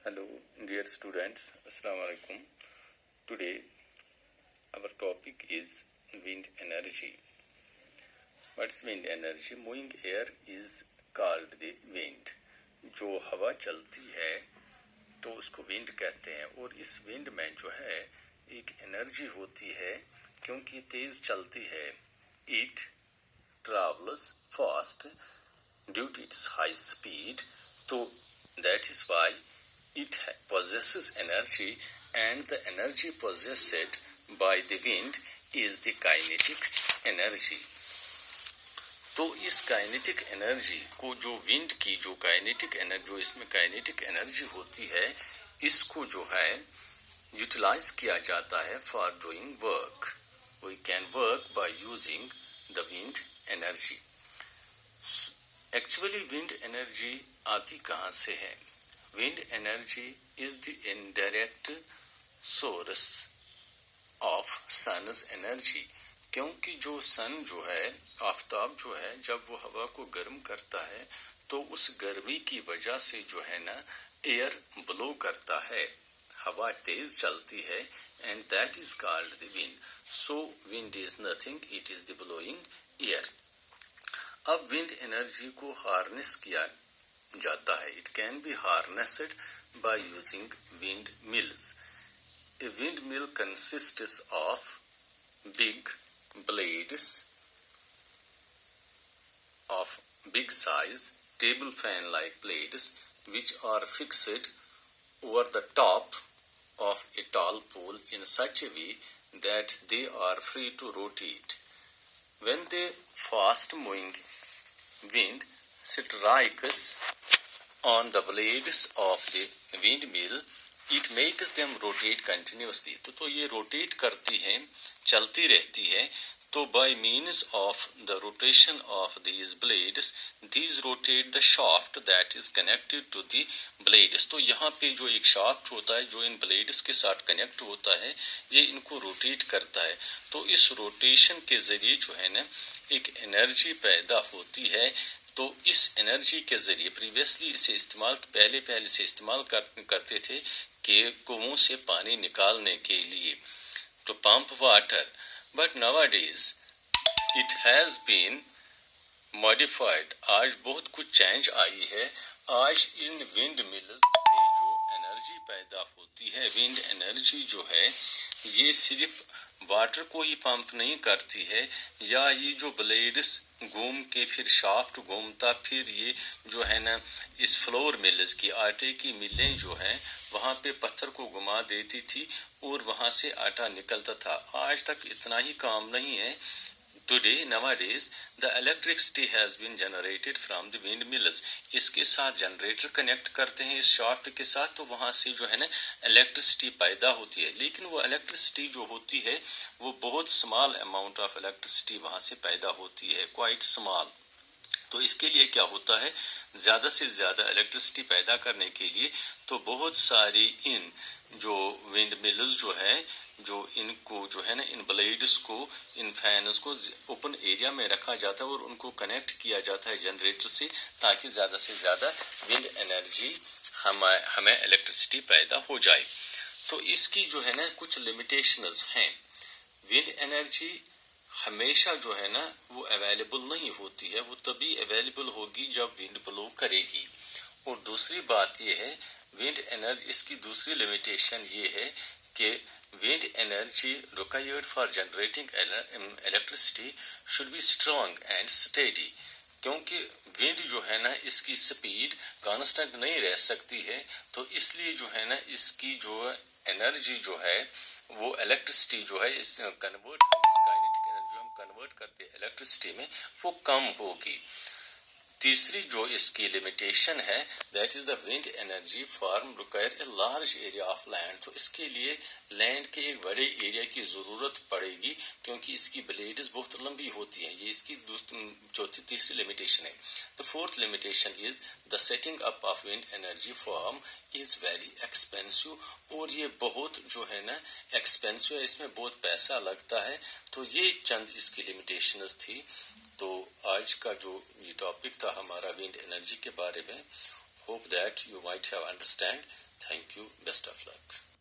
Hello, dear students. Assalamu alaikum. Today, our topic is wind energy. What's wind energy? Moving air is called the wind. जो हवा चलती है तो उसको wind कहते हैं, और इस विंड में जो है एक एनर्जी होती है, क्योंकि तेज चलती है. It travels fast due to its high speed, so that is why it possesses energy, and the energy possessed by the wind is the kinetic energy. तो इस काइनेटिक एनर्जी को जो विंड की जो काइनेटिक एनर्जी जो इसमें kinetic energy होती है, इसको जो है यूटिलाइज किया जाता है for doing work. We can work by using the wind energy. Actually wind energy आती कहाँ से है? Wind energy is the indirect source of सन's एनर्जी, क्योंकि जो सन जो है, आफताब जो है, जब वो हवा को गर्म करता है तो उस गर्मी की वजह से जो है ना एयर ब्लो करता है, हवा तेज चलती है, and that is called the wind. So wind is nothing, it is the blowing air. अब विंड एनर्जी को हार्नेस किया जाता है. It can be harnessed by using wind mills. A windmill consists of big blades of big size, table fan like blades, which are fixed over the top of a tall pole in such a way that they are free to rotate. When the fast moving wind strikes on the blades of the windmill, it makes them rotate continuously. तो ये rotate करती हैं, चलती रहती है. तो by means of the rotation of these blades, these rotate the shaft that is connected to the blades. तो यहाँ पे जो एक shaft होता है जो इन blades के साथ कनेक्ट होता है, ये इनको रोटेट करता है. तो इस रोटेशन के जरिए जो है ना एक एनर्जी पैदा होती है. तो इस एनर्जी के जरिए प्रीवियसली इसे पहले से इस्तेमाल करते थे कि कुओं से पानी निकालने के लिए, तो pump water. But nowadays it has been modified. आज बहुत कुछ चेंज आई है. आज इन विंड मिल्स से जो एनर्जी पैदा होती है, विंड एनर्जी जो है, ये सिर्फ वाटर को ही पंप नहीं करती है, या ये जो ब्लेड्स घूम के फिर शाफ्ट घूमता, फिर ये जो है ना इस फ्लोर मिल्स की आटे की मिलें जो हैं वहाँ पे पत्थर को घुमा देती थी और वहाँ से आटा निकलता था. आज तक इतना ही काम नहीं है. Today, nowadays, the electricity has been generated from the windmills. इसके साथ जनरेटर कनेक्ट करते हैं इस शाफ्ट के साथ, तो वहाँ से जो है ना इलेक्ट्रिसिटी पैदा होती है. लेकिन वो इलेक्ट्रिसिटी जो होती है वो बहुत स्मॉल अमाउंट ऑफ इलेक्ट्रिसिटी वहाँ से पैदा होती है, क्वाइट स्मॉल. तो इसके लिए क्या होता है, ज़्यादा से ज़्यादा इलेक्ट्रिसिटी पैदा करने के लिए तो बहुत सारी इन जो विंड मिल्स जो है, जो इनको जो है ना इन ब्लेड्स को, इन फैन्स को ओपन एरिया में रखा जाता है और उनको कनेक्ट किया जाता है जनरेटर से, ताकि ज़्यादा से ज़्यादा विंड एनर्जी हमें इलेक्ट्रिसिटी पैदा हो जाए. तो इसकी जो है ना कुछ लिमिटेशंस हैं. विंड एनर्जी हमेशा जो है ना वो अवेलेबल नहीं होती है, वो तभी अवेलेबल होगी जब विंड ब्लो करेगी. और दूसरी बात ये है, विंड एनर्जी, इसकी दूसरी लिमिटेशन ये है कि wind energy required for generating electricity should be strong and steady. क्योंकि विंड जो है ना इसकी स्पीड कांस्टेंट नहीं रह सकती है, तो इसलिए जो है ना इसकी जो एनर्जी जो है वो इलेक्ट्रिसिटी जो है इस काइनेटिक एनर्जी हम कन्वर्ट करते हैं इलेक्ट्रिसिटी में, वो कम होगी. तीसरी जो इसकी लिमिटेशन है, that is the wind energy form require a large area of land. तो इसके लिए लैंड के एक बड़े एरिया की जरूरत पड़ेगी, क्योंकि इसकी ब्लेड्स बहुत लंबी होती हैं. ये इसकी तीसरी लिमिटेशन है. The fourth limitation is the setting up of wind energy form is very expensive. और ये बहुत जो है ना एक्सपेंसिव है, इसमें बहुत पैसा लगता है. तो ये चंद इसकी लिमिटेशंस थी. तो आज का जो ये टॉपिक था हमारा विंड एनर्जी के बारे में, hope that you might have understand. Thank you. Best of luck.